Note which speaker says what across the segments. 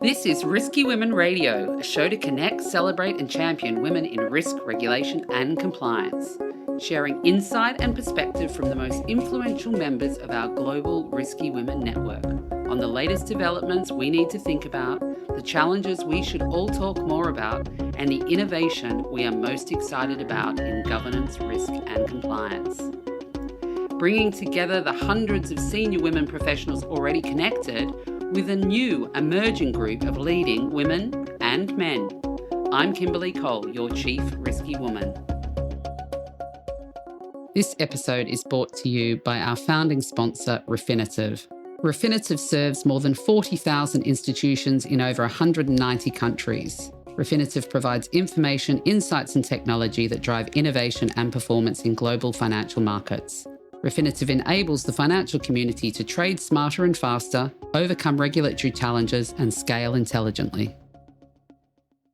Speaker 1: This is Risky Women Radio, a show to connect, celebrate and champion women in risk, regulation and compliance, sharing insight and perspective from the most influential members of our global Risky Women network on the latest developments we need to think about, the challenges we should all talk more about, and the innovation we are most excited about in governance, risk and compliance. Bringing together the hundreds of senior women professionals already connected with a new emerging group of leading women and men. I'm Kimberly Cole, your Chief Risky Woman. This episode is brought to you by our founding sponsor, Refinitiv. Refinitiv serves more than 40,000 institutions in over 190 countries. Refinitiv provides information, insights and technology that drive innovation and performance in global financial markets. Refinitiv enables the financial community to trade smarter and faster, overcome regulatory challenges, and scale intelligently.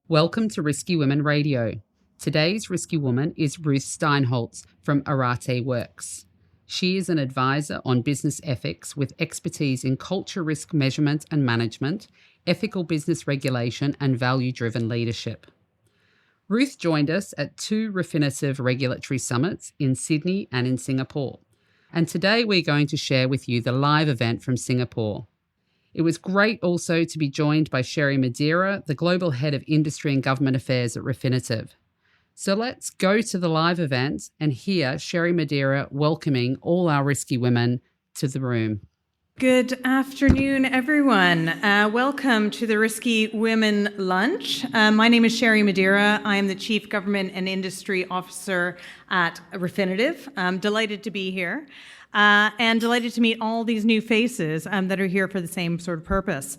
Speaker 1: Welcome to Risky Women Radio. Today's Risky Woman is Ruth Steinholtz from AretéWork. She is an advisor on business ethics with expertise in culture risk measurement and management, ethical business regulation, and value-driven leadership. Ruth joined us at 2 Refinitiv Regulatory Summits in Sydney and in Singapore. And today we're going to share with you the live event from Singapore. It was great also to be joined by Sherry Madeira, the Global Head of Industry and Government Affairs at Refinitiv. So let's go to the live event and hear Sherry Madeira welcoming all our risky women to the room.
Speaker 2: Good afternoon, everyone. Welcome to the Risky Women Lunch. My name is Sherry Madeira. I am the Chief Government and Industry Officer at Refinitiv. I'm delighted to be here and delighted to meet all these new faces that are here for the same sort of purpose.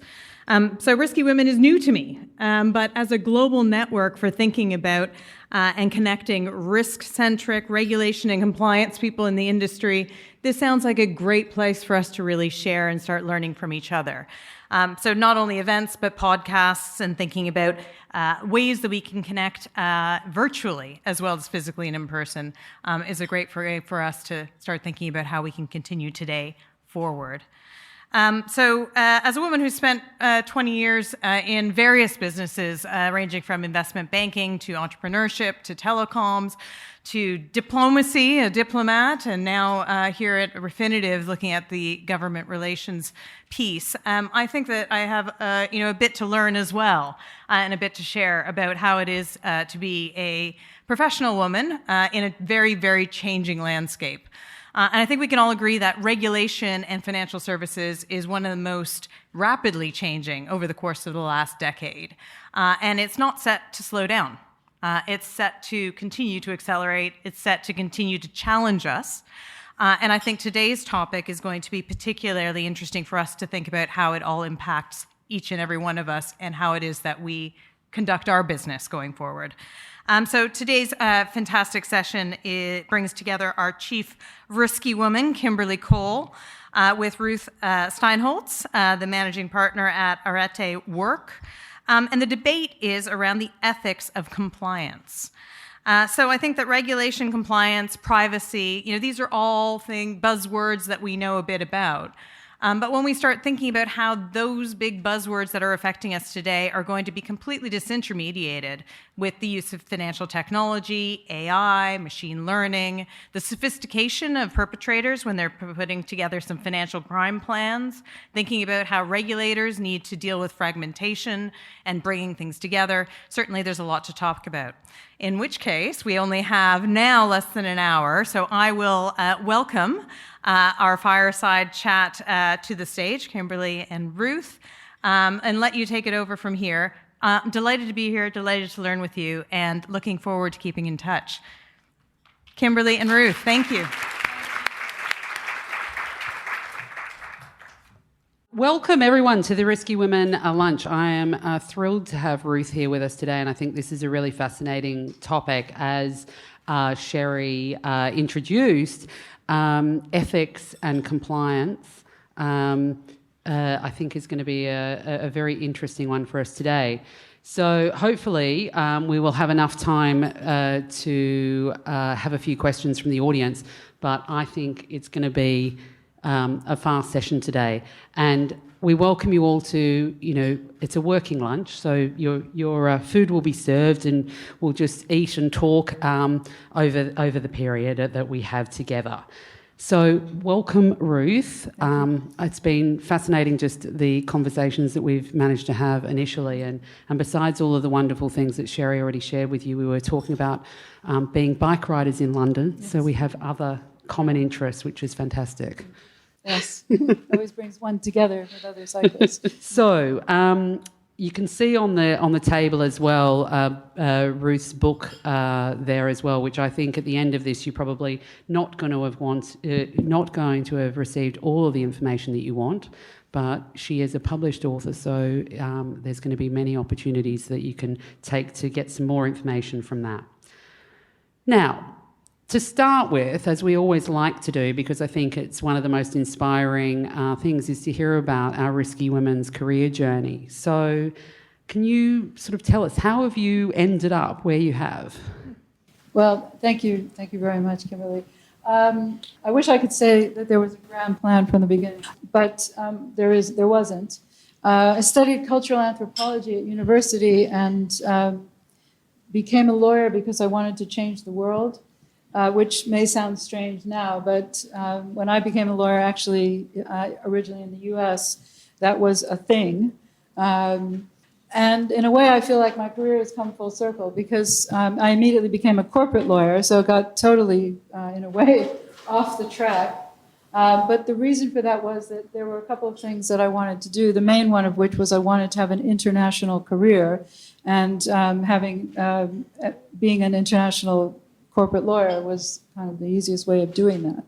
Speaker 2: So Risky Women is new to me, but as a global network for thinking about and connecting risk-centric regulation and compliance people in the industry, this sounds like a great place for us to really share and start learning from each other. So not only events, but podcasts and thinking about ways that we can connect virtually as well as physically and in person is a great way for us to start thinking about how we can continue today forward. So as a woman who spent 20 years in various businesses, ranging from investment banking to entrepreneurship to telecoms to diplomacy, a diplomat, and now here at Refinitiv looking at the government relations piece, I think that I have a bit to learn as well and a bit to share about how it is to be a professional woman in a very, very changing landscape. And I think we can all agree that regulation and financial services is one of the most rapidly changing over the course of the last decade. And it's not set to slow down. It's set to continue to accelerate. It's set to continue to challenge us. And I think today's topic is going to be particularly interesting for us to think about how it all impacts each and every one of us and how it is that we conduct our business going forward. So today's fantastic session brings together our Chief Risky Woman, Kimberly Cole, with Ruth Steinholtz, the Managing Partner at AretéWork. And the debate is around the ethics of compliance. So I think that regulation, compliance, privacy, these are all buzzwords that we know a bit about. But when we start thinking about how those big buzzwords that are affecting us today are going to be completely disintermediated with the use of financial technology, AI, machine learning, the sophistication of perpetrators when they're putting together some financial crime plans, thinking about how regulators need to deal with fragmentation and bringing things together, certainly there's a lot to talk about. In which case, we only have now less than an hour, so I will welcome our fireside chat to the stage, Kimberly and Ruth, and let you take it over from here. I'm delighted to be here, delighted to learn with you, and looking forward to keeping in touch. Kimberly and Ruth, thank you.
Speaker 1: Welcome everyone to the Risky Women Lunch. I am thrilled to have Ruth here with us today, and I think this is a really fascinating topic as Sherry introduced. Ethics and compliance, I think is going to be a very interesting one for us today. So hopefully we will have enough time to have a few questions from the audience, but I think it's going to be a fast session today. And we welcome you all to, it's a working lunch, so your food will be served and we'll just eat and talk over the period that we have together. So welcome, Ruth. It's been fascinating, just the conversations that we've managed to have initially, and besides all of the wonderful things that Sherry already shared with you, we were talking about being bike riders in London, so we have other common interests, which is fantastic.
Speaker 3: Yes, always brings one together with other cyclists.
Speaker 1: So you can see on the table as well Ruth's book there as well, which I think at the end of this you're probably not going to have received all of the information that you want. But she is a published author, so there's going to be many opportunities that you can take to get some more information from that. Now, to start with, as we always like to do, because I think it's one of the most inspiring things, is to hear about our risky women's career journey. So can you sort of tell us, how have you ended up where you have?
Speaker 3: Well, thank you very much, Kimberly. I wish I could say that there was a grand plan from the beginning, but there wasn't. I studied cultural anthropology at university and became a lawyer because I wanted to change the world. Which may sound strange now, but when I became a lawyer, actually, originally in the U.S., that was a thing. And in a way, I feel like my career has come full circle because I immediately became a corporate lawyer, so it got totally, in a way, off the track. But the reason for that was that there were a couple of things that I wanted to do, the main one of which was I wanted to have an international career, and being an international corporate lawyer was kind of the easiest way of doing that.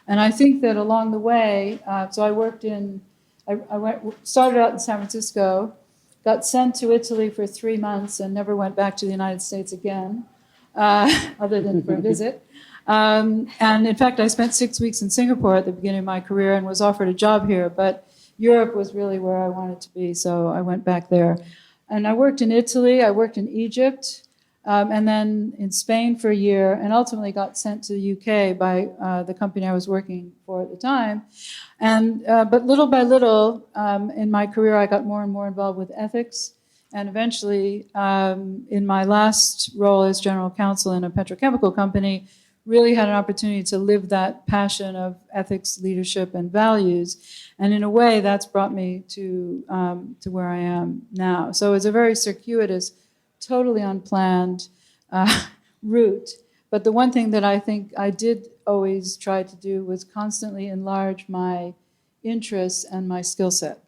Speaker 3: And I think that along the way, so I worked started out in San Francisco, got sent to Italy for 3 months and never went back to the United States again, other than for a visit. And in fact, I spent 6 weeks in Singapore at the beginning of my career and was offered a job here, but Europe was really where I wanted to be, so I went back there. And I worked in Italy, I worked in Egypt, and then in Spain for a year, and ultimately got sent to the UK by the company I was working for at the time. And but little by little, in my career, I got more and more involved with ethics. And eventually, in my last role as general counsel in a petrochemical company, really had an opportunity to live that passion of ethics, leadership, and values. And in a way, that's brought me to where I am now. So it's a very circuitous, totally unplanned route. But the one thing that I think I did always try to do was constantly enlarge my interests and my skill set.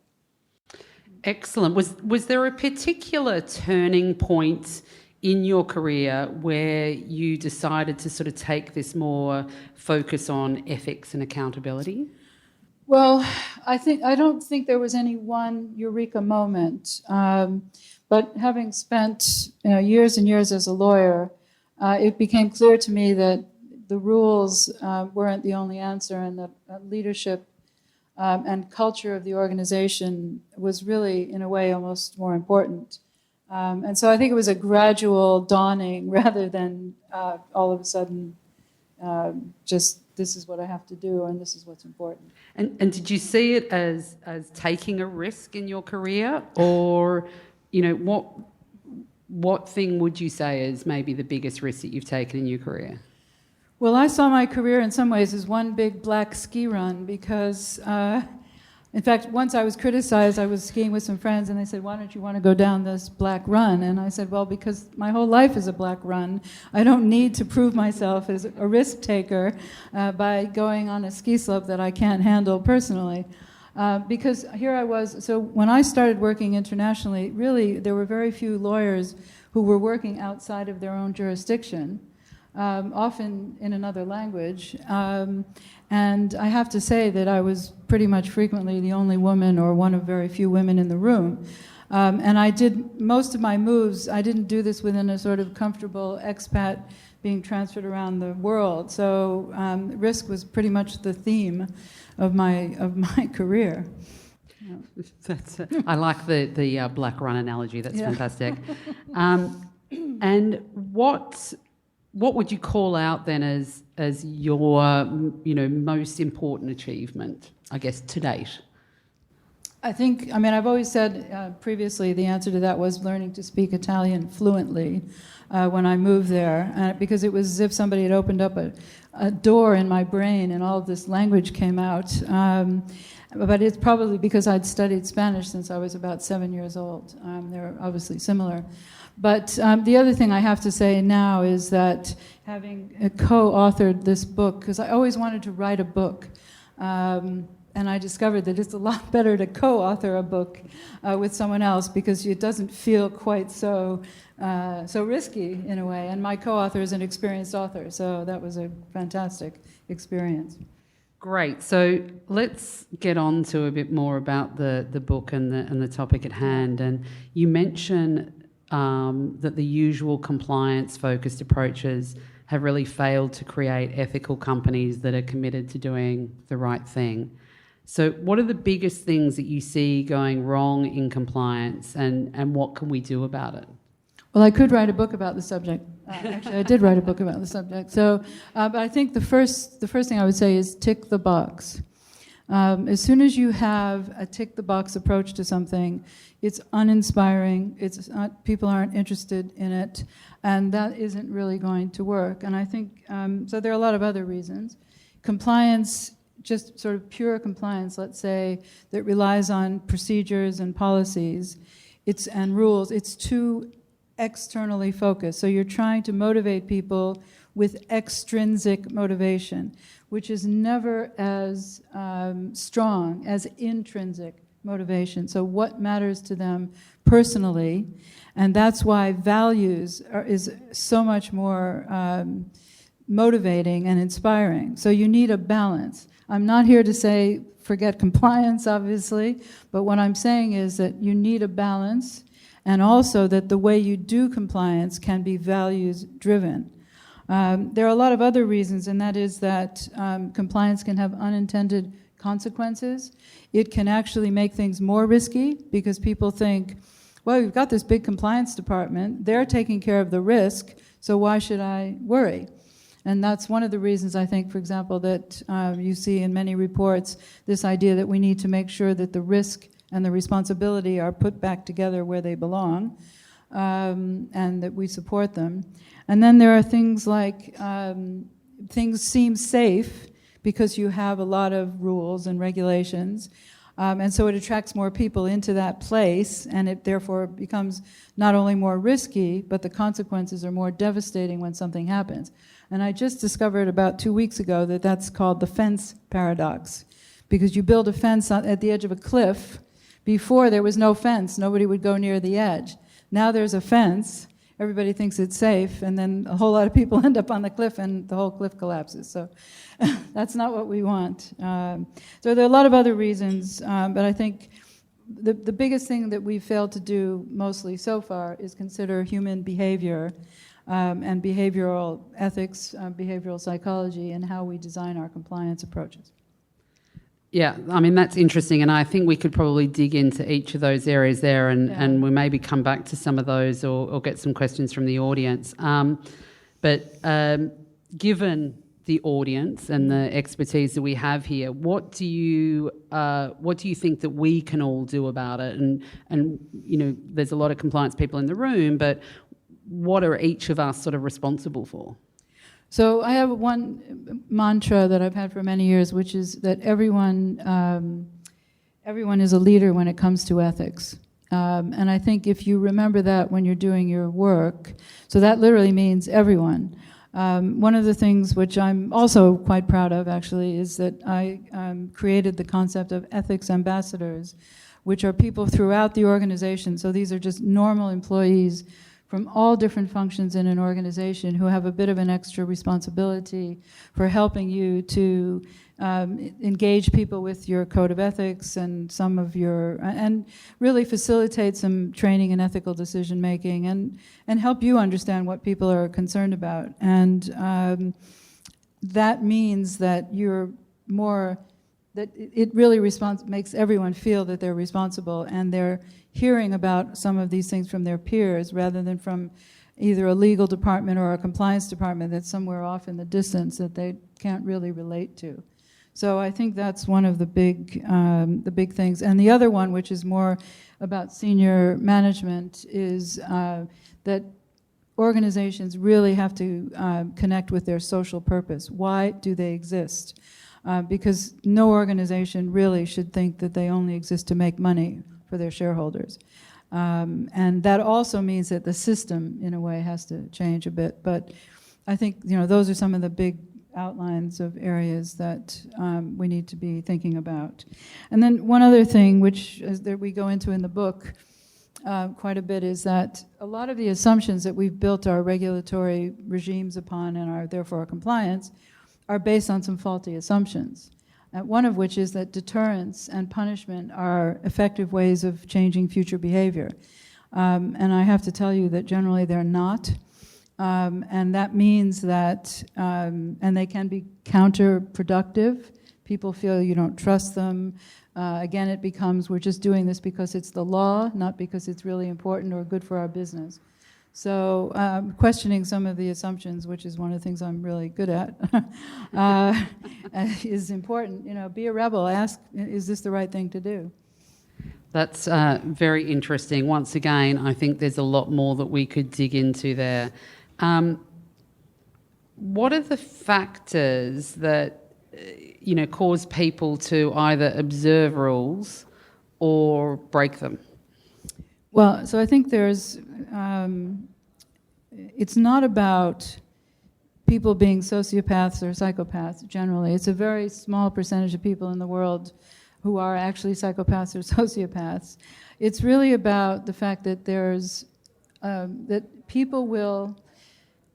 Speaker 1: Excellent. Was there a particular turning point in your career where you decided to sort of take this more focus on ethics and accountability?
Speaker 3: Well, I don't think there was any one eureka moment. But having spent years and years as a lawyer, it became clear to me that the rules weren't the only answer, and that leadership and culture of the organization was really, in a way, almost more important. And so I think it was a gradual dawning rather than all of a sudden just this is what I have to do and this is what's important.
Speaker 1: And did you see it as taking a risk in your career, or what thing would you say is maybe the biggest risk that you've taken in your career?
Speaker 3: Well, I saw my career in some ways as one big black ski run because, in fact, once I was criticized, I was skiing with some friends and they said, why don't you want to go down this black run? And I said, well, because my whole life is a black run. I don't need to prove myself as a risk taker by going on a ski slope that I can't handle personally. Because here I was, so when I started working internationally, really there were very few lawyers who were working outside of their own jurisdiction, often in another language. And I have to say that I was pretty much frequently the only woman or one of very few women in the room. And I did most of my moves, I didn't do this within a sort of comfortable expat being transferred around the world. So risk was pretty much the theme of my career.
Speaker 1: That's I like the black run analogy. That's fantastic. And what would you call out then as your most important achievement, I guess, to date?
Speaker 3: I've always said previously the answer to that was learning to speak Italian fluently when I moved there, because it was as if somebody had opened up a door in my brain and all of this language came out. But it's probably because I'd studied Spanish since I was about 7 years old. They're obviously similar. But the other thing I have to say now is that having co-authored this book, because I always wanted to write a book, and I discovered that it's a lot better to co-author a book with someone else because it doesn't feel quite so risky in a way. And my co-author is an experienced author, so that was a fantastic experience.
Speaker 1: Great. So let's get on to a bit more about the book and the topic at hand. And you mentioned that the usual compliance-focused approaches have really failed to create ethical companies that are committed to doing the right thing. So what are the biggest things that you see going wrong in compliance, and what can we do about it?
Speaker 3: Well, I could write a book about the subject. Actually, I did write a book about the subject. So, but I think the first thing I would say is tick the box. As soon as you have a tick the box approach to something, it's uninspiring. People aren't interested in it, and that isn't really going to work. And I think so. There are a lot of other reasons. Compliance, just sort of pure compliance, let's say, that relies on procedures and policies, and rules. It's too externally focused. So you're trying to motivate people with extrinsic motivation, which is never as strong as intrinsic motivation. So what matters to them personally, and that's why values is so much more motivating and inspiring. So you need a balance. I'm not here to say forget compliance, obviously, but what I'm saying is that you need a balance, and also that the way you do compliance can be values-driven. There are a lot of other reasons, and that is that compliance can have unintended consequences. It can actually make things more risky because people think, well, we've got this big compliance department, they're taking care of the risk, so why should I worry? And that's one of the reasons I think, for example, that you see in many reports this idea that we need to make sure that the risk and the responsibility are put back together where they belong, and that we support them. And then there are things like things seem safe because you have a lot of rules and regulations, and so it attracts more people into that place, and it therefore becomes not only more risky, but the consequences are more devastating when something happens. And I just discovered about 2 weeks ago that that's called the fence paradox, because you build a fence at the edge of a cliff. Before, there was no fence. Nobody would go near the edge. Now there's a fence. Everybody thinks it's safe, and then a whole lot of people end up on the cliff, and the whole cliff collapses. So that's not what we want. So there are a lot of other reasons, but I think the biggest thing that we've failed to do mostly so far is consider human behavior and behavioral ethics, behavioral psychology, and how we design our compliance approaches.
Speaker 1: Yeah, I mean, that's interesting, and I think we could probably dig into each of those areas there, and we maybe come back to some of those or get some questions from the audience. But given the audience and the expertise that we have here, what do you think that we can all do about it? And you know, there's a lot of compliance people in the room, but what are each of us sort of responsible for?
Speaker 3: So I have one mantra that I've had for many years, which is that everyone is a leader when it comes to ethics. And I think if you remember that when you're doing your work, so that literally means everyone. One of the things which I'm also quite proud of, actually, is that I created the concept of ethics ambassadors, which are people throughout the organization. So these are just normal employees from all different functions in an organization who have a bit of an extra responsibility for helping you to engage people with your code of ethics and some of your, and really facilitate some training in ethical decision making and help you understand what people are concerned about. And that means that you're more, that it really makes everyone feel that they're responsible and they're hearing about some of these things from their peers rather than from either a legal department or a compliance department that's somewhere off in the distance that they can't really relate to. So I think that's one of the big things. And the other one, which is more about senior management, is that organizations really have to connect with their social purpose. Why do they exist? Because no organization really should think that they only exist to make money for their shareholders. And that also means that the system, in a way, has to change a bit. But I think, those are some of the big outlines of areas that we need to be thinking about. And then one other thing, which that we go into in the book quite a bit, is that a lot of the assumptions that we've built our regulatory regimes upon and are therefore our compliance are based on some faulty assumptions. One of which is that deterrence and punishment are effective ways of changing future behavior. And I have to tell you that generally they're not. And that means that, and they can be counterproductive. People feel you don't trust them. Again, it becomes, we're just doing this because it's the law, not because it's really important or good for our business. So questioning some of the assumptions, which is one of the things I'm really good at, is important. Be a rebel. Ask, is this the right thing to do?
Speaker 1: That's very interesting. Once again, I think there's a lot more that we could dig into there. What are the factors that cause people to either observe rules or break them?
Speaker 3: Well, so I think there's, it's not about people being sociopaths or psychopaths generally. It's a very small percentage of people in the world who are actually psychopaths or sociopaths. It's really about the fact that there's, that people will,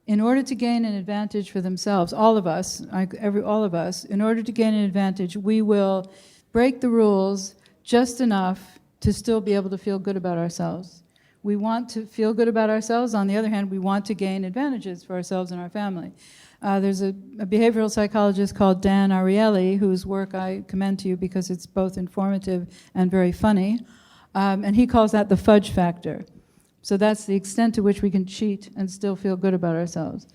Speaker 3: in order to gain an advantage for themselves, all of us, in order to gain an advantage, we will break the rules just enough to still be able to feel good about ourselves. We want to feel good about ourselves. On the other hand, we want to gain advantages for ourselves and our family. There's a behavioral psychologist called Dan Ariely, whose work I commend to you because it's both informative and very funny. And he calls that the Fudge Factor. So that's the extent to which we can cheat and still feel good about ourselves.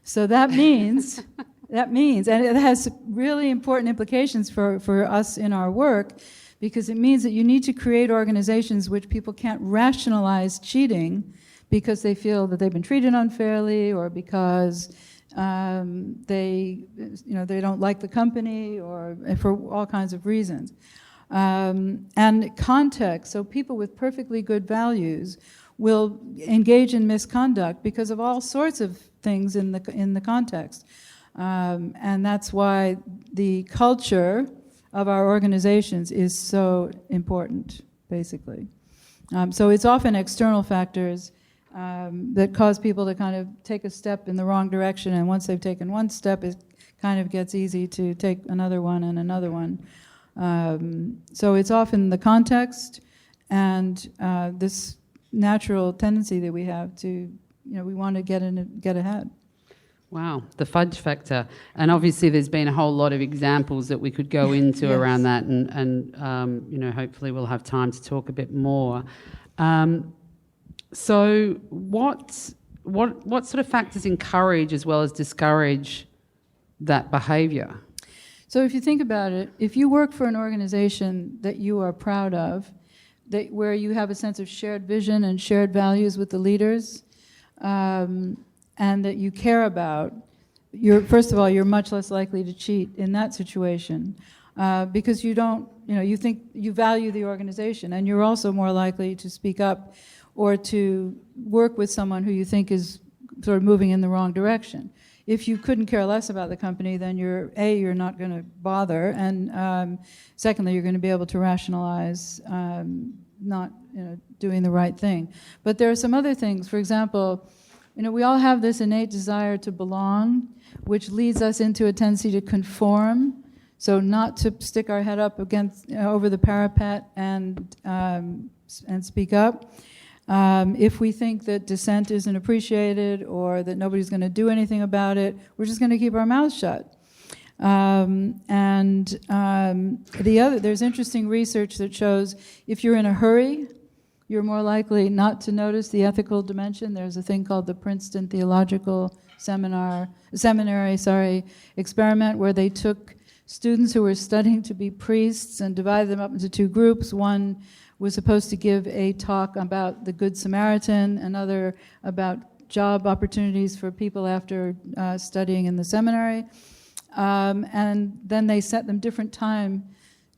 Speaker 3: So that means, and it has really important implications for us in our work, because it means that you need to create organizations which people can't rationalize cheating because they feel that they've been treated unfairly or because they don't like the company or for all kinds of reasons. And context, so people with perfectly good values will engage in misconduct because of all sorts of things in the context. And that's why the culture of our organizations is so important, basically. So it's often external factors that cause people to kind of take a step in the wrong direction, and once they've taken one step, it kind of gets easy to take another one and another one. So it's often the context and this natural tendency that we have to, we want to get ahead.
Speaker 1: Wow, the Fudge Factor. And obviously there's been a whole lot of examples that we could go into yes. around that, and hopefully we'll have time to talk a bit more. So what sort of factors encourage as well as discourage that behaviour?
Speaker 3: So if you think about it, if you work for an organization that you are proud of, where you have a sense of shared vision and shared values with the leaders, and that you care about, first of all, you're much less likely to cheat in that situation because you don't, you think you value the organization, and you're also more likely to speak up or to work with someone who you think is sort of moving in the wrong direction. If you couldn't care less about the company, then you're not going to bother, and secondly, you're going to be able to rationalize not doing the right thing. But there are some other things. For example, we all have this innate desire to belong, which leads us into a tendency to conform, so not to stick our head up against over the parapet and speak up. If we think that dissent isn't appreciated or that nobody's going to do anything about it, we're just going to keep our mouths shut. There's interesting research that shows if you're in a hurry, you're more likely not to notice the ethical dimension. There's a thing called the Princeton Theological Seminary experiment where they took students who were studying to be priests and divided them up into two groups. One was supposed to give a talk about the Good Samaritan, another about job opportunities for people after studying in the seminary. And then they set them different time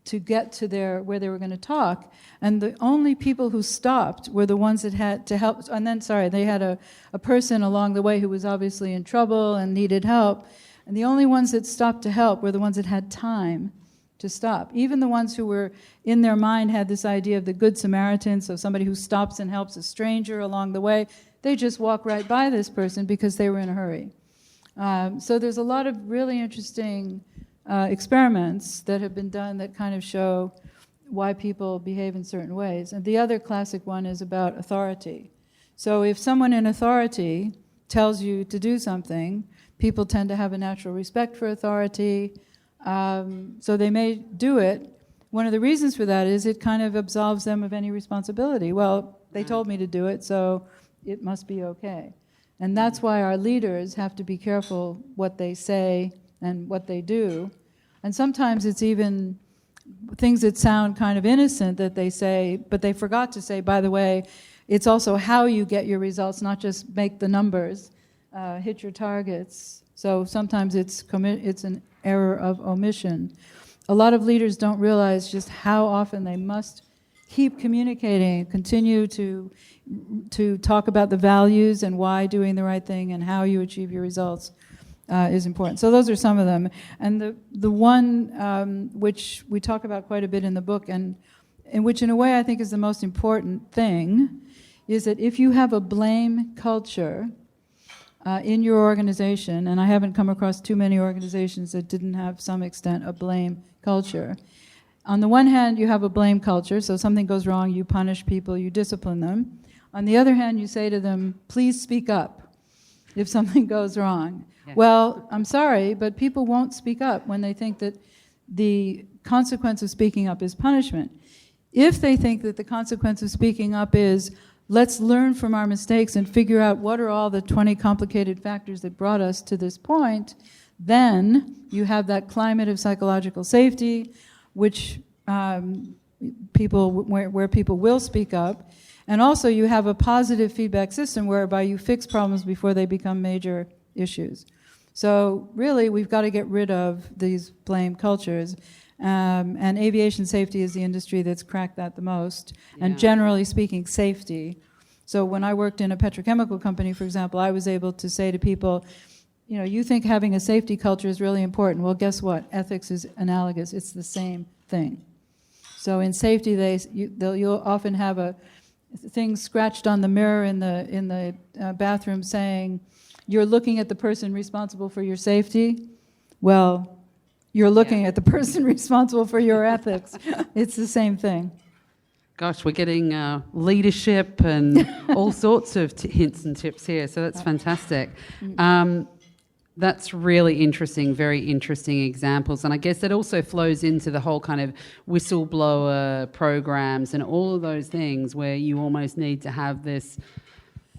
Speaker 3: to get to where they were going to talk. And the only people who stopped were the ones that had to help. And then, they had a person along the way who was obviously in trouble and needed help. And the only ones that stopped to help were the ones that had time to stop. Even the ones who were, in their mind, had this idea of the Good Samaritan, so somebody who stops and helps a stranger along the way, they just walk right by this person because they were in a hurry. So there's a lot of really interesting experiments that have been done that kind of show why people behave in certain ways. And the other classic one is about authority. So if someone in authority tells you to do something, people tend to have a natural respect for authority, so they may do it. One of the reasons for that is it kind of absolves them of any responsibility. Well, they told me to do it, so it must be okay. And that's why our leaders have to be careful what they say and what they do. And sometimes it's even things that sound kind of innocent that they say, but they forgot to say, by the way, it's also how you get your results, not just make the numbers, hit your targets. So sometimes it's an error of omission. A lot of leaders don't realize just how often they must keep communicating, continue to talk about the values and why doing the right thing and how you achieve your results is important. So those are some of them. And the one which we talk about quite a bit in the book, and in which in a way I think is the most important thing, is that if you have a blame culture in your organization, and I haven't come across too many organizations that didn't have some extent a blame culture. On the one hand, you have a blame culture, so something goes wrong, you punish people, you discipline them. On the other hand, you say to them, please speak up if something goes wrong. Yeah. Well, I'm sorry, but people won't speak up when they think that the consequence of speaking up is punishment. If they think that the consequence of speaking up is, let's learn from our mistakes and figure out what are all the 20 complicated factors that brought us to this point, then you have that climate of psychological safety, which where people will speak up. And also you have a positive feedback system whereby you fix problems before they become major issues. So really, we've got to get rid of these blame cultures. And aviation safety is the industry that's cracked that the most. Yeah. And generally speaking, safety. So when I worked in a petrochemical company, for example, I was able to say to people, you think having a safety culture is really important. Well, guess what? Ethics is analogous. It's the same thing. So in safety, you'll often have a thing scratched on the mirror in the bathroom saying, you're looking at the person responsible for your safety. Well, you're looking at the person responsible for your ethics. It's the same thing.
Speaker 1: Gosh, we're getting leadership and all sorts of hints and tips here, so that's fantastic. That's really interesting, very interesting examples. And I guess that also flows into the whole kind of whistleblower programs and all of those things where you almost need to have this,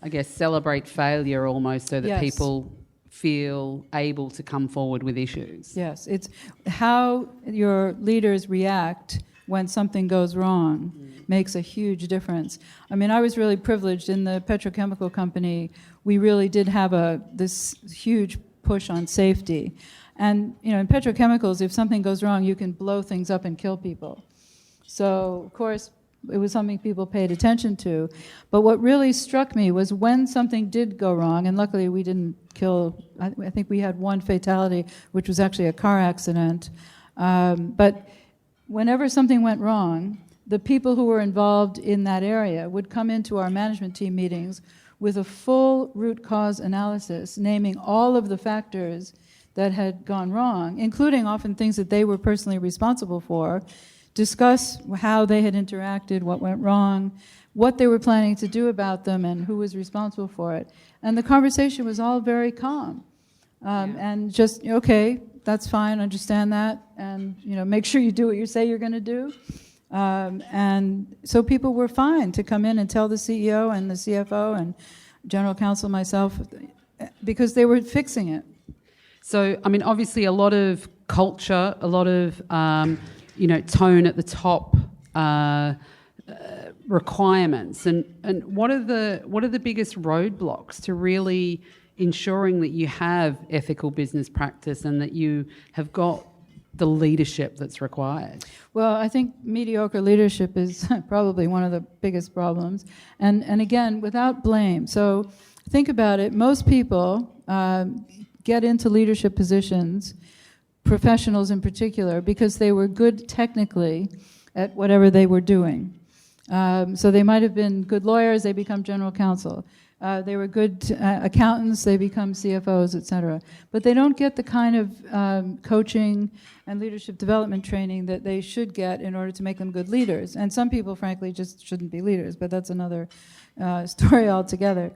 Speaker 1: I guess, celebrate failure almost so that people feel able to come forward with issues.
Speaker 3: Yes, it's how your leaders react when something goes wrong makes a huge difference. I mean, I was really privileged in the petrochemical company. We really did have this huge push on safety. And, in petrochemicals, if something goes wrong, you can blow things up and kill people. So, of course, it was something people paid attention to. But what really struck me was when something did go wrong, and luckily we didn't kill, I think we had one fatality, which was actually a car accident. But whenever something went wrong, the people who were involved in that area would come into our management team meetings with a full root cause analysis, naming all of the factors that had gone wrong, including often things that they were personally responsible for, discuss how they had interacted, what went wrong, what they were planning to do about them, and who was responsible for it. And the conversation was all very calm. And just, okay, that's fine, understand that, and make sure you do what you say you're going to do. And so people were fine to come in and tell the CEO and the CFO and General Counsel, myself, because they were fixing it.
Speaker 1: So, I mean, obviously a lot of culture, a lot of tone at the top requirements, and what are the biggest roadblocks to really ensuring that you have ethical business practice and that you have got the leadership that's required?
Speaker 3: Well, I think mediocre leadership is probably one of the biggest problems, and again, without blame. So think about it. Most people get into leadership positions, professionals in particular, because they were good technically at whatever they were doing. So they might have been good lawyers, they become general counsel. They were good accountants, they become CFOs, etc. But they don't get the kind of coaching and leadership development training that they should get in order to make them good leaders. And some people, frankly, just shouldn't be leaders, but that's another story altogether.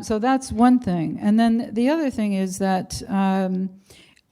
Speaker 3: So that's one thing. And then the other thing is that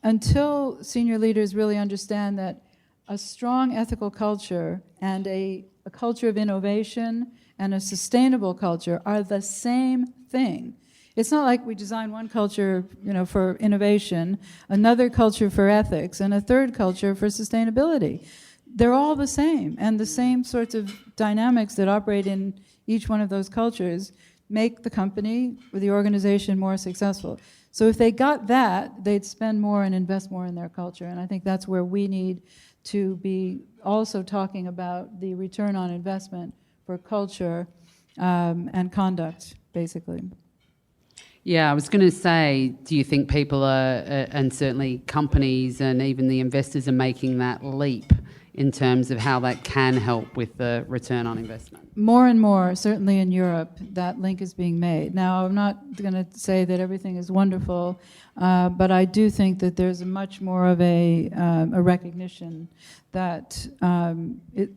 Speaker 3: until senior leaders really understand that a strong ethical culture and a culture of innovation and a sustainable culture are the same thing. It's not like we design one culture, for innovation, another culture for ethics, and a third culture for sustainability. They're all the same, and the same sorts of dynamics that operate in each one of those cultures make the company or the organization more successful. So if they got that, they'd spend more and invest more in their culture, and I think that's where we need to be also talking about the return on investment for culture and conduct, basically.
Speaker 1: Yeah, I was going to say, do you think people are, and certainly companies and even the investors are making that leap in terms of how that can help with the return on investment?
Speaker 3: More and more, certainly in Europe, that link is being made. Now, I'm not going to say that everything is wonderful, but I do think that there's much more of a recognition that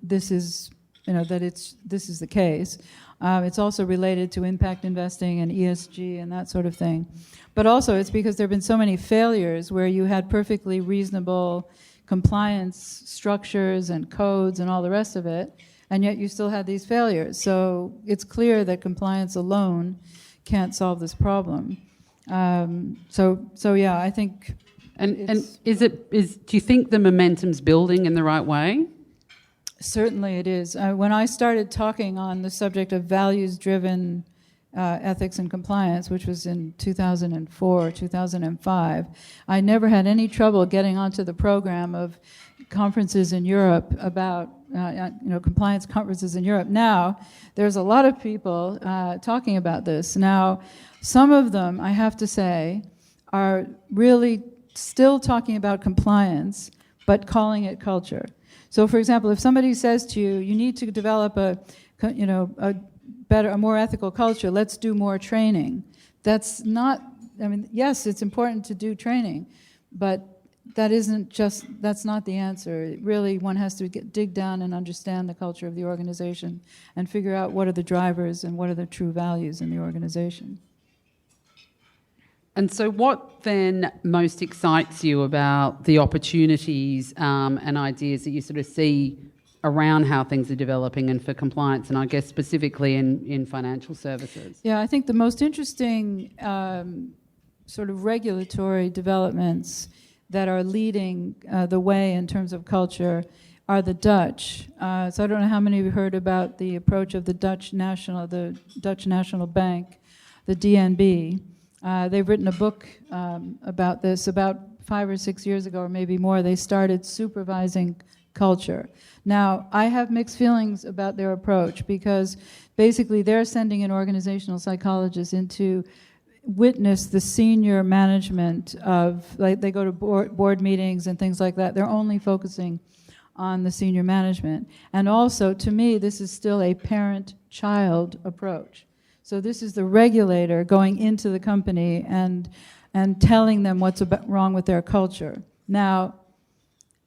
Speaker 3: this is the case. It's also related to impact investing and ESG and that sort of thing. But also it's because there have been so many failures where you had perfectly reasonable compliance structures and codes and all the rest of it, and yet you still had these failures. So it's clear that compliance alone can't solve this problem. So yeah, I think. And
Speaker 1: do you think the momentum's building in the right way?
Speaker 3: Certainly it is. When I started talking on the subject of values-driven ethics and compliance, which was in 2004, 2005, I never had any trouble getting onto the program of conferences in Europe about, compliance conferences in Europe. Now, there's a lot of people talking about this. Now, some of them, I have to say, are really still talking about compliance, but calling it culture. So, for example, if somebody says to you, you need to develop a more ethical culture, let's do more training. That's not, yes, it's important to do training, but that's not the answer. Really, one has to dig down and understand the culture of the organization and figure out what are the drivers and what are the true values in the organization.
Speaker 1: And so what then most excites you about the opportunities and ideas that you sort of see around how things are developing and for compliance, and I guess specifically in financial services?
Speaker 3: Yeah, I think the most interesting sort of regulatory developments that are leading the way in terms of culture are the Dutch. So I don't know how many of you heard about the approach of the Dutch National Bank, the DNB. They've written a book about this. About 5 or 6 years ago, or maybe more, they started supervising culture. Now, I have mixed feelings about their approach because basically they're sending an organizational psychologist in to witness the senior management of, like, they go to board meetings and things like that. They're only focusing on the senior management. And also, to me, this is still a parent-child approach. So this is the regulator going into the company and telling them what's wrong with their culture. Now,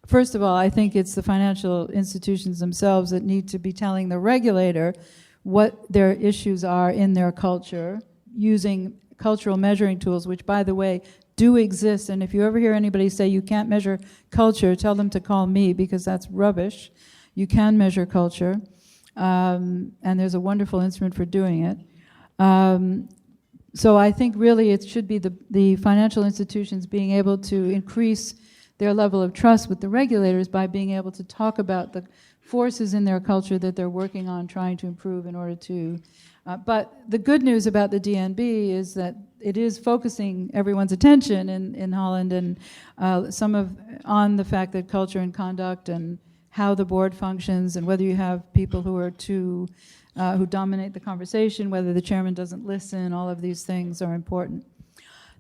Speaker 3: first of all, I think it's the financial institutions themselves that need to be telling the regulator what their issues are in their culture using cultural measuring tools, which, by the way, do exist. And if you ever hear anybody say you can't measure culture, tell them to call me, because that's rubbish. You can measure culture, and there's a wonderful instrument for doing it. So I think really it should be the financial institutions being able to increase their level of trust with the regulators by being able to talk about the forces in their culture that they're working on trying to improve in order to. But the good news about the DNB is that it is focusing everyone's attention in Holland and on the fact that culture and conduct and how the board functions and whether you have people who are who dominate the conversation, whether the chairman doesn't listen, all of these things are important.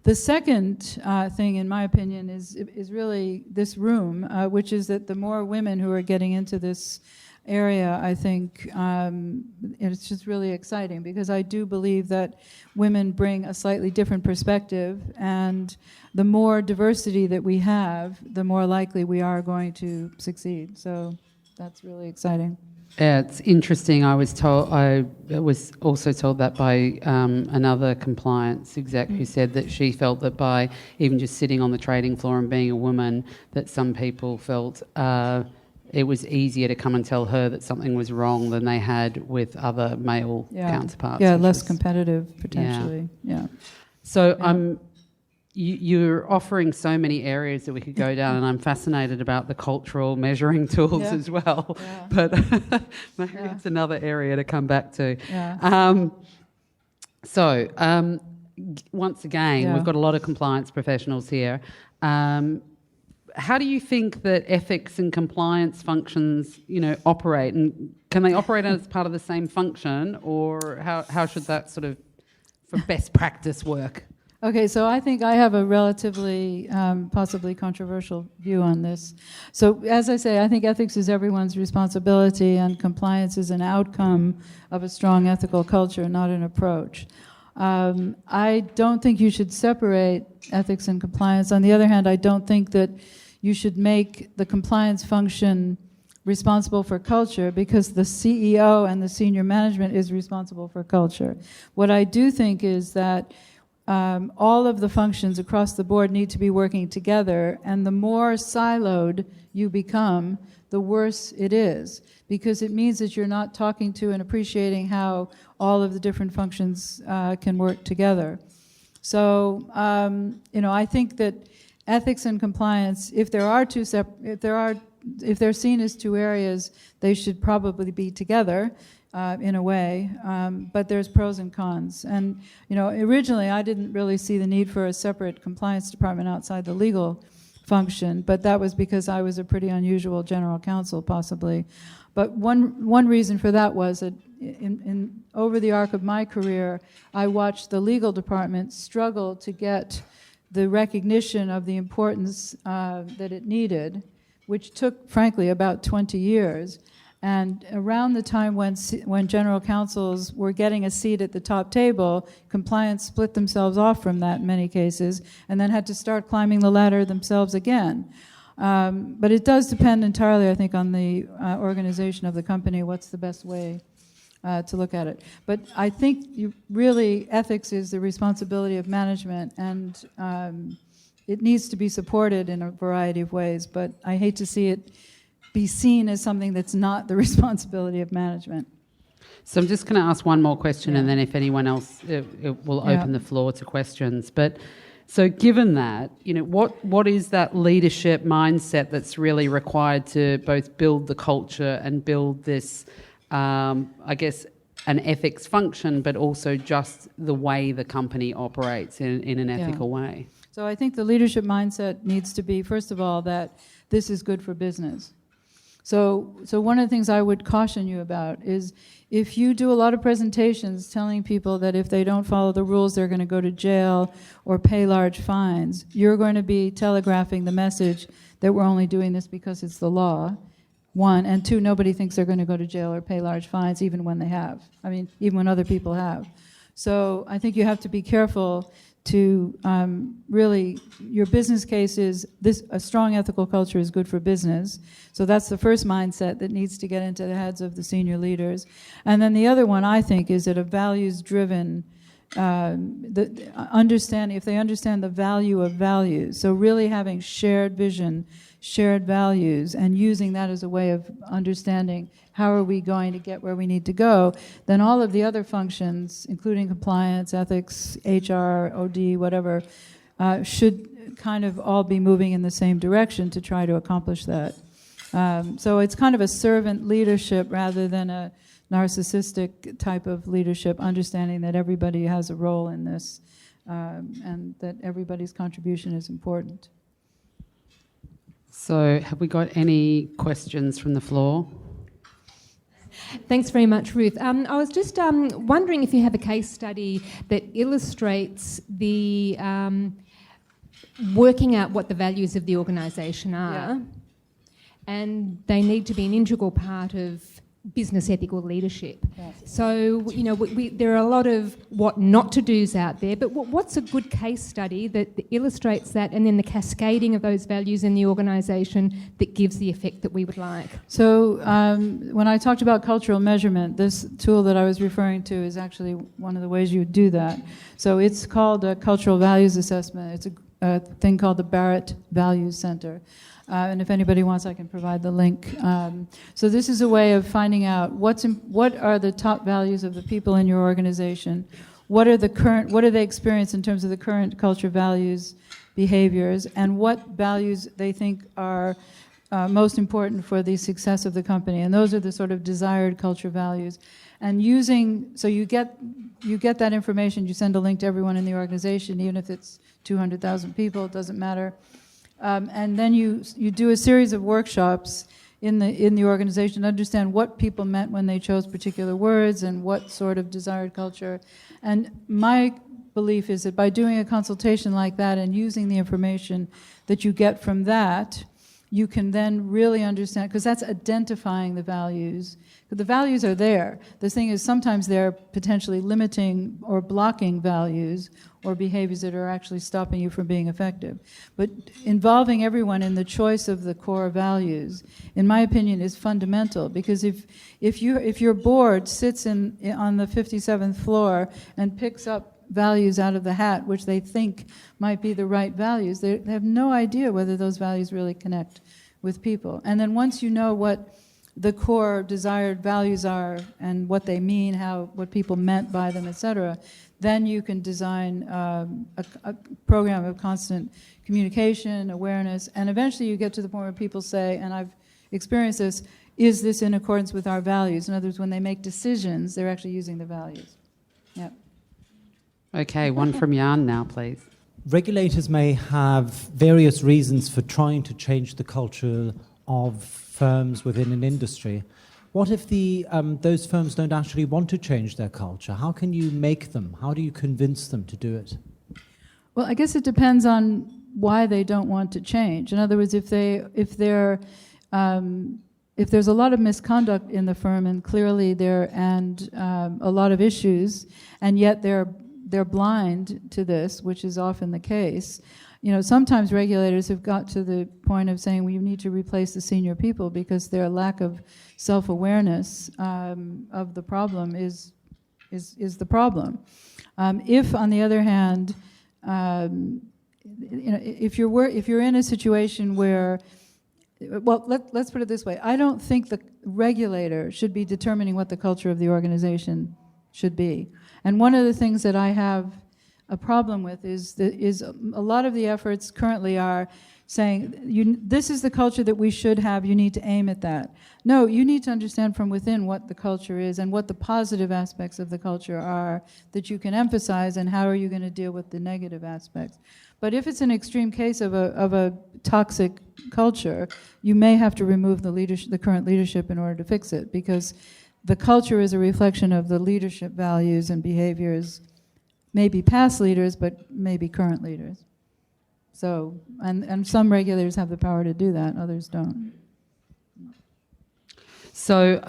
Speaker 3: The second thing, in my opinion, is really this room, which is that the more women who are getting into this area, I think it's just really exciting because I do believe that women bring a slightly different perspective, and the more diversity that we have, the more likely we are going to succeed. So that's really exciting.
Speaker 1: Yeah, it's interesting. I was also told that by another compliance exec who said that she felt that by even just sitting on the trading floor and being a woman, that some people felt it was easier to come and tell her that something was wrong than they had with other male counterparts.
Speaker 3: Yeah, less competitive potentially. Yeah.
Speaker 1: So you're offering so many areas that we could go down, and I'm fascinated about the cultural measuring tools as well. Yeah. But maybe it's another area to come back to. Yeah. Once again, we've got a lot of compliance professionals here. How do you think that ethics and compliance functions, operate? And can they operate as part of the same function, or how should that sort of, for best practice, work?
Speaker 3: Okay, so I think I have a relatively possibly controversial view on this. So as I say, I think ethics is everyone's responsibility and compliance is an outcome of a strong ethical culture, not an approach. I don't think you should separate ethics and compliance. On the other hand, I don't think that you should make the compliance function responsible for culture because the CEO and the senior management is responsible for culture. What I do think is that all of the functions across the board need to be working together, and the more siloed you become, the worse it is, because it means that you're not talking to and appreciating how all of the different functions can work together. So, I think that ethics and compliance, if they're seen as two areas, they should probably be together. In a way, but there's pros and cons. And, originally I didn't really see the need for a separate compliance department outside the legal function, but that was because I was a pretty unusual general counsel, possibly. But one reason for that was that over the arc of my career, I watched the legal department struggle to get the recognition of the importance that it needed, which took, frankly, about 20 years. And around the time when general counsels were getting a seat at the top table, compliance split themselves off from that in many cases, and then had to start climbing the ladder themselves again. But it does depend entirely, I think, on the organization of the company, what's the best way to look at it. But I think ethics is the responsibility of management, and it needs to be supported in a variety of ways, but I hate to see it be seen as something that's not the responsibility of management.
Speaker 1: So I'm just going to ask one more question, and then if anyone else, it will open the floor to questions. But so given that, what is that leadership mindset that's really required to both build the culture and build this, I guess, an ethics function, but also just the way the company operates in an ethical way?
Speaker 3: So I think the leadership mindset needs to be, first of all, that this is good for business. So one of the things I would caution you about is if you do a lot of presentations telling people that if they don't follow the rules, they're going to go to jail or pay large fines, you're going to be telegraphing the message that we're only doing this because it's the law, one, and two, nobody thinks they're going to go to jail or pay large fines even when they have. I mean, even when other people have. So I think you have to be careful to really, your business case is a strong ethical culture is good for business. So that's the first mindset that needs to get into the heads of the senior leaders. And then the other one, I think, is that a values-driven understanding, if they understand the value of values, so really having shared vision, shared values, and using that as a way of understanding how are we going to get where we need to go, then all of the other functions, including compliance, ethics, HR, OD, whatever, should kind of all be moving in the same direction to try to accomplish that. So it's kind of a servant leadership rather than a narcissistic type of leadership, understanding that everybody has a role in this and that everybody's contribution is important.
Speaker 1: So have we got any questions from the floor?
Speaker 4: Thanks very much, Ruth. I was just wondering if you have a case study that illustrates the working out what the values of the organisation are, and they need to be an integral part of business ethical leadership.
Speaker 3: Yes.
Speaker 4: So, there are a lot of what not to do's out there, but what's a good case study that illustrates that, and then the cascading of those values in the organisation that gives the effect that we would like?
Speaker 3: So when I talked about cultural measurement, this tool that I was referring to is actually one of the ways you would do that. So it's called a cultural values assessment. It's a thing called the Barrett Values Center. And if anybody wants, I can provide the link. So this is a way of finding out what are the top values of the people in your organization, what do they experience in terms of the current culture, values, behaviors, and what values they think are most important for the success of the company. And those are the sort of desired culture values. And so you get that information, you send a link to everyone in the organization, even if it's 200,000 people, it doesn't matter. And then you do a series of workshops in the organization to understand what people meant when they chose particular words and what sort of desired culture. And my belief is that by doing a consultation like that and using the information that you get from that, you can then really understand, because that's identifying the values. The values are there. The thing is, sometimes they're potentially limiting or blocking values or behaviors that are actually stopping you from being effective. But involving everyone in the choice of the core values, in my opinion, is fundamental, because if your board sits on the 57th floor and picks up values out of the hat, which they think might be the right values, they have no idea whether those values really connect with people. And then once you know what the core desired values are and what they mean, what people meant by them, etc., then you can design a program of constant communication, awareness, and eventually you get to the point where people say, and I've experienced this, is this in accordance with our values? In other words, when they make decisions, they're actually using the values. Yeah.
Speaker 1: Okay, one from Jan now, please.
Speaker 5: Regulators may have various reasons for trying to change the culture of firms within an industry. What if those firms don't actually want to change their culture? How can you make them? How do you convince them to do it?
Speaker 3: Well, I guess it depends on why they don't want to change. In other words, if there's a lot of misconduct in the firm and clearly a lot of issues, and yet they're blind to this, which is often the case. Sometimes regulators have got to the point of saying, well, you need to replace the senior people because their lack of self-awareness of the problem is the problem. If, on the other hand, if you're in a situation where, well, let's put it this way: I don't think the regulator should be determining what the culture of the organization should be. And one of the things that I have a problem with is a lot of the efforts currently are saying, this is the culture that we should have, you need to aim at that. No, you need to understand from within what the culture is and what the positive aspects of the culture are that you can emphasize, and how are you going to deal with the negative aspects. But if it's an extreme case of a toxic culture, you may have to remove the current leadership in order to fix it, because the culture is a reflection of the leadership values and behaviors, maybe past leaders, but maybe current leaders. So, and some regulators have the power to do that, others don't.
Speaker 1: So,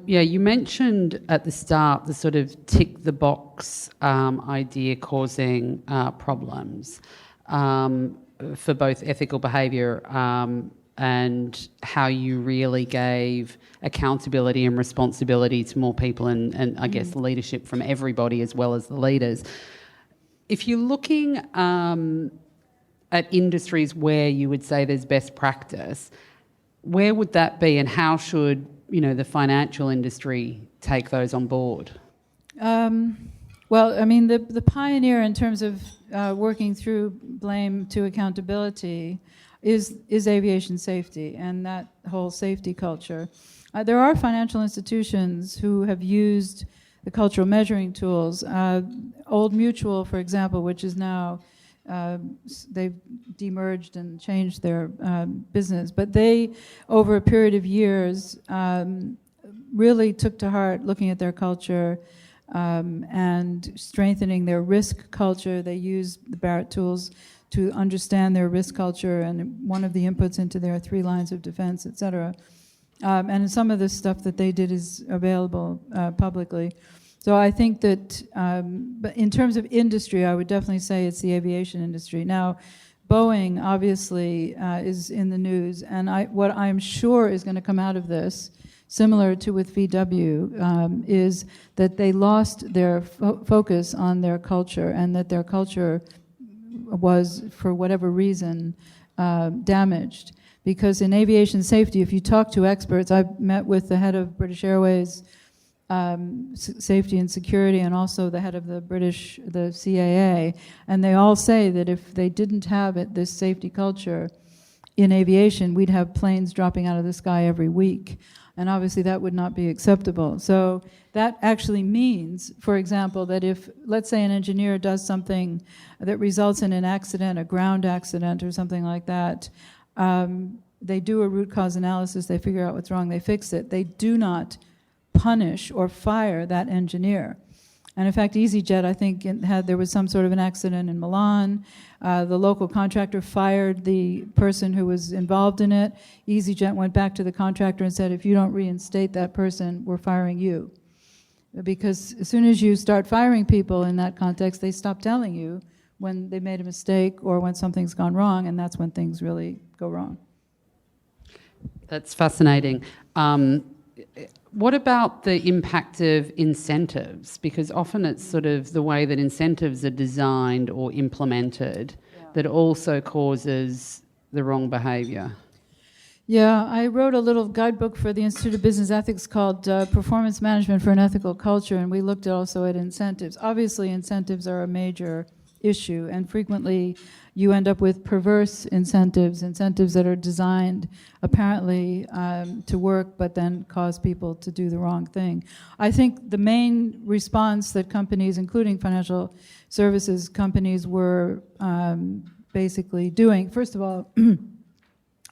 Speaker 1: you mentioned at the start the sort of tick-the-box idea causing problems for both ethical behaviour and how you really gave accountability and responsibility to more people and I guess leadership from everybody as well as the leaders. If you're looking at industries where you would say there's best practice, where would that be, and how should the financial industry take those on board?
Speaker 3: Well, I mean, the pioneer in terms of working through blame to accountability is aviation safety and that whole safety culture. There are financial institutions who have used the cultural measuring tools. Old Mutual, for example, which is now, they've demerged and changed their business, but they, over a period of years, really took to heart looking at their culture and strengthening their risk culture. They used the Barrett tools to understand their risk culture, and one of the inputs into their 3 lines of defense, et cetera. And some of the stuff that they did is available publicly. So I think that, but in terms of industry, I would definitely say it's the aviation industry. Now, Boeing obviously is in the news, and what I'm sure is going to come out of this, similar to with VW, is that they lost their focus on their culture, and that their culture was, for whatever reason, damaged. Because in aviation safety, if you talk to experts, I've met with the head of British Airways Safety and Security, and also the head of the CAA, and they all say that if they didn't have this safety culture in aviation, we'd have planes dropping out of the sky every week. And obviously that would not be acceptable. So that actually means, for example, that if, let's say, an engineer does something that results in an accident, a ground accident or something like that, they do a root cause analysis, they figure out what's wrong, they fix it. They do not punish or fire that engineer. And in fact, EasyJet, I think, there was some sort of an accident in Milan. The local contractor fired the person who was involved in it. EasyJet went back to the contractor and said, if you don't reinstate that person, we're firing you. Because as soon as you start firing people in that context, they stop telling you when they made a mistake or when something's gone wrong, and that's when things really go wrong.
Speaker 1: That's fascinating. What about the impact of incentives? Because often it's sort of the way that incentives are designed or implemented that also causes the wrong behaviour.
Speaker 3: Yeah, I wrote a little guidebook for the Institute of Business Ethics called Performance Management for an Ethical Culture, and we looked also at incentives. Obviously, incentives are a major issue, and frequently you end up with perverse incentives that are designed apparently to work but then cause people to do the wrong thing. I think the main response that companies, including financial services companies, were basically doing, first of all,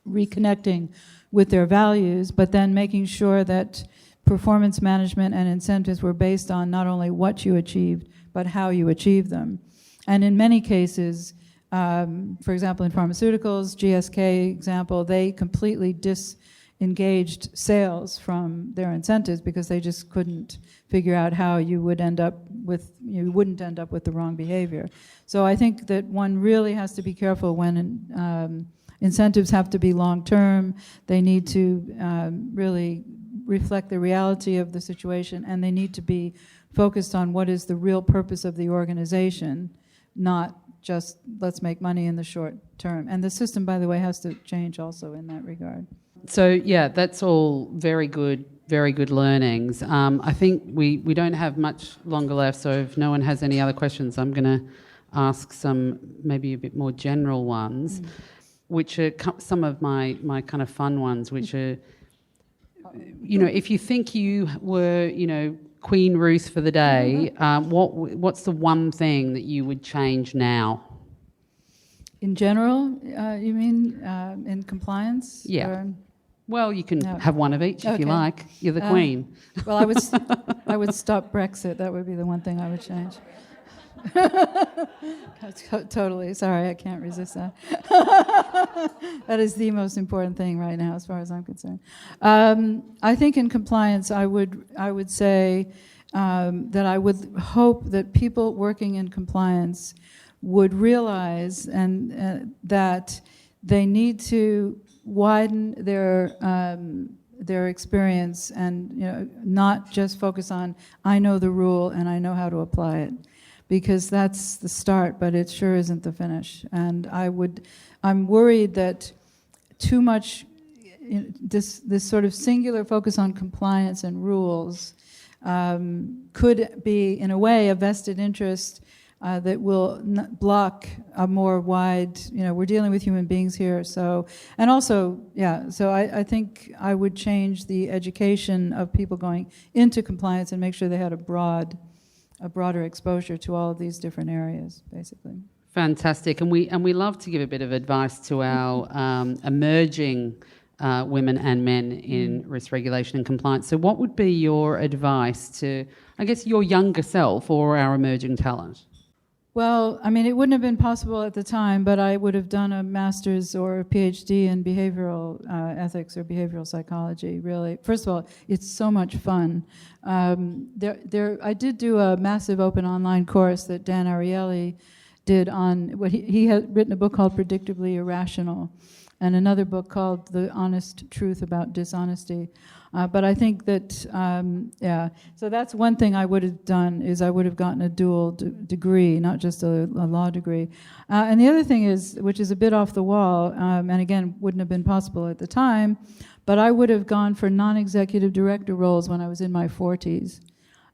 Speaker 3: reconnecting with their values, but then making sure that performance management and incentives were based on not only what you achieved, but how you achieved them. And in many cases, for example, in pharmaceuticals, GSK example, they completely disengaged sales from their incentives because they just couldn't figure out how you wouldn't end up with the wrong behavior. So I think that one really has to be careful when incentives have to be long-term. They need to really reflect the reality of the situation, and they need to be focused on what is the real purpose of the organization, not just let's make money in the short term. And the system, by the way, has to change also in that regard.
Speaker 1: So, yeah, that's all very good learnings. I think we don't have much longer left, so if no one has any other questions, I'm going to ask some maybe a bit more general ones, which are some of my kind of fun ones, which are, if you think you were, Queen Ruth for the day, what's the one thing that you would change now?
Speaker 3: In general, you mean in compliance?
Speaker 1: Yeah.
Speaker 3: Or?
Speaker 1: Well, you can have one of each if you like. You're the Queen.
Speaker 3: Well, I would stop Brexit. That would be the one thing I would change. Totally. Sorry, I can't resist that. That is the most important thing right now, as far as I'm concerned. I think in compliance, I would say that I would hope that people working in compliance would realize that they need to widen their experience and not just focus on I know the rule and I know how to apply it. Because that's the start, but it sure isn't the finish. And I'm worried that too much this sort of singular focus on compliance and rules could be, in a way, a vested interest that will block a more wide, we're dealing with human beings here. So, and also, so I think I would change the education of people going into compliance and make sure they had a broader exposure to all of these different areas, basically.
Speaker 1: Fantastic. And we love to give a bit of advice to our emerging women and men in risk regulation and compliance. So what would be your advice to, I guess, your younger self or our emerging talent?
Speaker 3: Well, I mean, it wouldn't have been possible at the time, but I would have done a master's or a PhD in behavioral ethics or behavioral psychology, really. First of all, it's so much fun. I did do a massive open online course that Dan Ariely did on what he had written a book called Predictably Irrational, and another book called The Honest Truth About Dishonesty. But I think that, so that's one thing I would have done, is I would have gotten a dual degree, not just a law degree. And the other thing is, which is a bit off the wall, and again, wouldn't have been possible at the time, but I would have gone for non-executive director roles when I was in my 40s.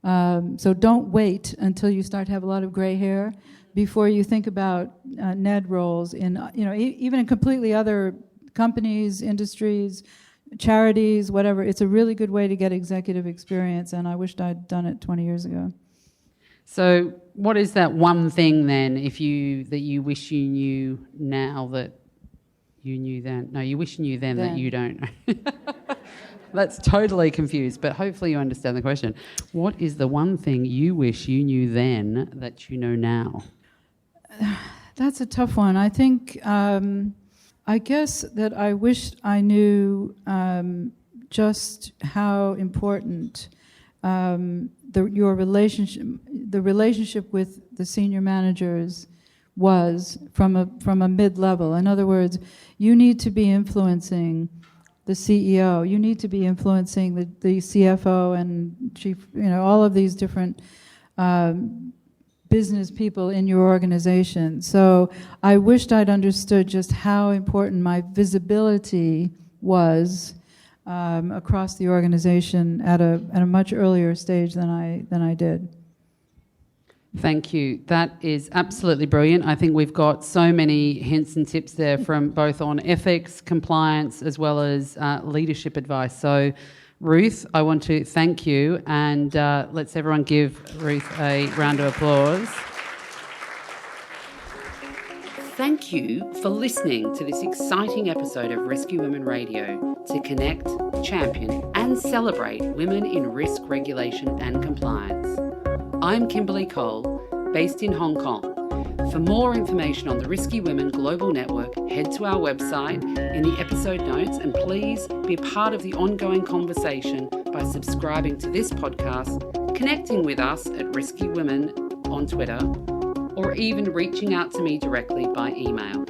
Speaker 3: So don't wait until you start to have a lot of gray hair before you think about NED roles in, even in completely other companies, industries, charities, whatever. It's a really good way to get executive experience, and I wished I'd done it 20 years ago.
Speaker 1: So what is that one thing then that you wish you knew now that you knew then? No, you wish you knew then that you don't know. That's totally confused, but hopefully you understand the question. What is the one thing you wish you knew then that you know now?
Speaker 3: That's a tough one. I think, I guess that I wish I knew just how important your relationship with the senior managers was from a mid-level. In other words, you need to be influencing the CEO. You need to be influencing the CFO and chief, all of these different business people in your organization. So I wished I'd understood just how important my visibility was across the organization at a much earlier stage than I did.
Speaker 1: Thank you. That is absolutely brilliant. I think we've got so many hints and tips there from both on ethics, compliance, as well as leadership advice. So, Ruth, I want to thank you, and let's everyone give Ruth a round of applause. Thank you for listening to this exciting episode of Rescue Women Radio to connect, champion, and celebrate women in risk regulation and compliance. I'm Kimberly Cole, based in Hong Kong. For more information on the Risky Women Global Network, head to our website in the episode notes, and please be part of the ongoing conversation by subscribing to this podcast, connecting with us at Risky Women on Twitter, or even reaching out to me directly by email.